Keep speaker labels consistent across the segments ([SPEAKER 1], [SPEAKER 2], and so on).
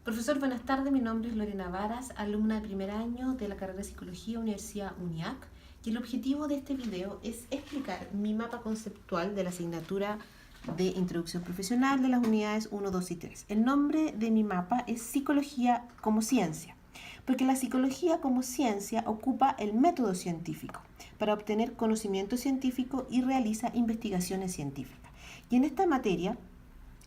[SPEAKER 1] Profesor, buenas tardes. Mi nombre es Lorena Varas, alumna de primer año de la carrera de Psicología, Universidad UNIAC. Y el objetivo de este video es explicar mi mapa conceptual de la asignatura de Introducción Profesional de las unidades 1, 2 y 3. El nombre de mi mapa es Psicología como Ciencia, porque la psicología como ciencia ocupa el método científico para obtener conocimiento científico y realiza investigaciones científicas. Y en esta materia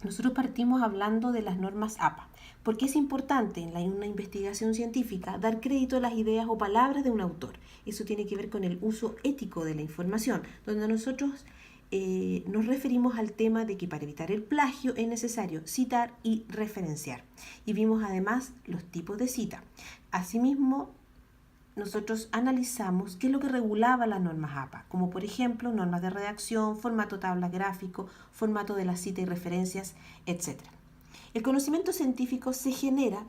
[SPEAKER 1] nosotros partimos hablando de las normas APA, porque es importante en una investigación científica dar crédito a las ideas o palabras de un autor. Eso tiene que ver con el uso ético de la información, donde nosotros nos referimos al tema de que para evitar el plagio es necesario citar y referenciar. Y vimos además los tipos de cita. Asimismo, nosotros analizamos qué es lo que regulaba las normas APA, como por ejemplo normas de redacción, formato tabla gráfico, formato de la cita y referencias, etc. El conocimiento científico se genera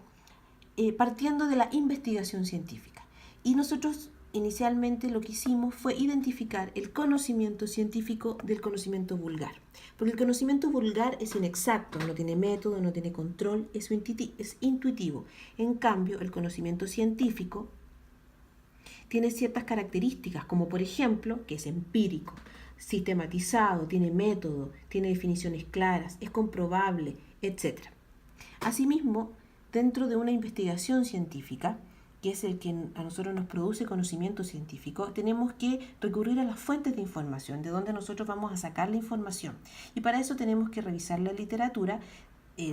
[SPEAKER 1] partiendo de la investigación científica. Y nosotros inicialmente lo que hicimos fue identificar el conocimiento científico del conocimiento vulgar. Porque el conocimiento vulgar es inexacto, no tiene método, no tiene control, es intuitivo. En cambio, el conocimiento científico tiene ciertas características, como por ejemplo, que es empírico, sistematizado, tiene método, tiene definiciones claras, es comprobable, etc. Asimismo, dentro de una investigación científica, que es el que a nosotros nos produce conocimiento científico, tenemos que recurrir a las fuentes de información, de donde nosotros vamos a sacar la información. Y para eso tenemos que revisar la literatura.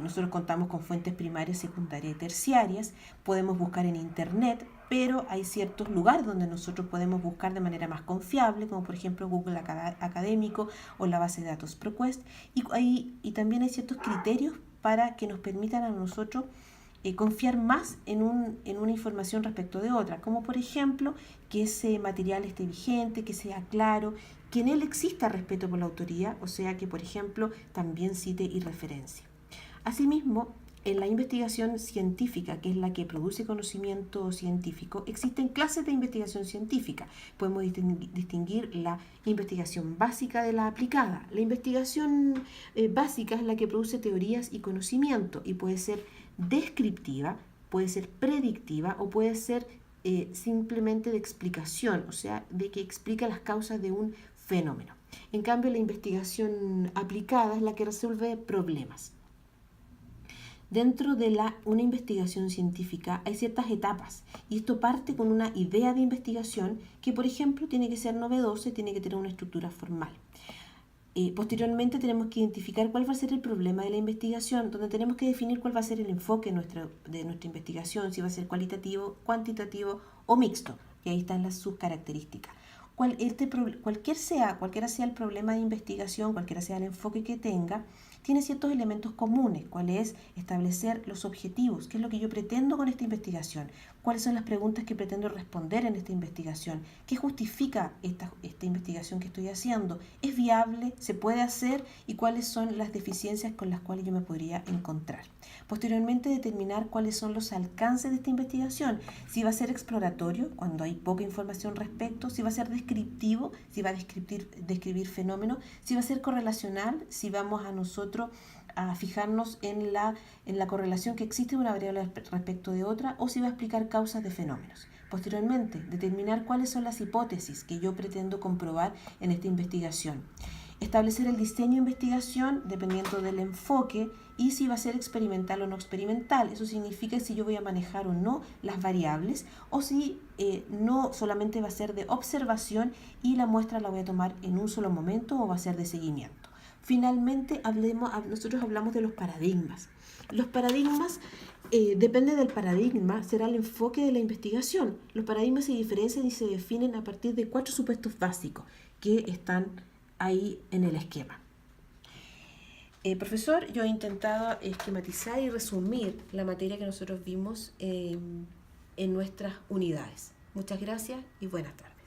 [SPEAKER 1] Nosotros contamos con fuentes primarias, secundarias y terciarias. Podemos buscar en internet, pero hay ciertos lugares donde nosotros podemos buscar de manera más confiable, como por ejemplo Google Académico o la base de datos ProQuest. Y también hay ciertos criterios para que nos permitan a nosotros confiar más en una información respecto de otra, como por ejemplo que ese material esté vigente, que sea claro, que en él exista respeto por la autoría, o sea que por ejemplo también cite y referencia. Asimismo, en la investigación científica, que es la que produce conocimiento científico, existen clases de investigación científica. Podemos distinguir la investigación básica de la aplicada. La investigación básica es la que produce teorías y conocimiento y puede ser descriptiva, puede ser predictiva o puede ser simplemente de explicación, o sea, de que explica las causas de un fenómeno. En cambio, la investigación aplicada es la que resuelve problemas. Dentro de una investigación científica hay ciertas etapas y esto parte con una idea de investigación que, por ejemplo, tiene que ser novedosa y tiene que tener una estructura formal. Posteriormente tenemos que identificar cuál va a ser el problema de la investigación, donde tenemos que definir cuál va a ser el enfoque de nuestra investigación, si va a ser cualitativo, cuantitativo o mixto, y ahí están sus características. Cualquiera sea el problema de investigación, cualquiera sea el enfoque que tenga, tiene ciertos elementos comunes, cuál es establecer los objetivos, qué es lo que yo pretendo con esta investigación, cuáles son las preguntas que pretendo responder en esta investigación, qué justifica esta investigación que estoy haciendo, es viable, se puede hacer y cuáles son las deficiencias con las cuales yo me podría encontrar. Posteriormente determinar cuáles son los alcances de esta investigación, si va a ser exploratorio, cuando hay poca información respecto, si va a ser descriptivo, si va a describir fenómenos, si va a ser correlacional, si vamos a nosotros a fijarnos en la correlación que existe de una variable respecto de otra o si va a explicar causas de fenómenos. Posteriormente, determinar cuáles son las hipótesis que yo pretendo comprobar en esta investigación. Establecer el diseño de investigación dependiendo del enfoque y si va a ser experimental o no experimental. Eso significa si yo voy a manejar o no las variables o si no solamente va a ser de observación y la muestra la voy a tomar en un solo momento o va a ser de seguimiento. Finalmente, nosotros hablamos de los paradigmas. Los paradigmas, depende del paradigma, será el enfoque de la investigación. Los paradigmas se diferencian y se definen a partir de 4 supuestos básicos que están ahí en el esquema. Profesor, yo he intentado esquematizar y resumir la materia que nosotros vimos en nuestras unidades. Muchas gracias y buenas tardes.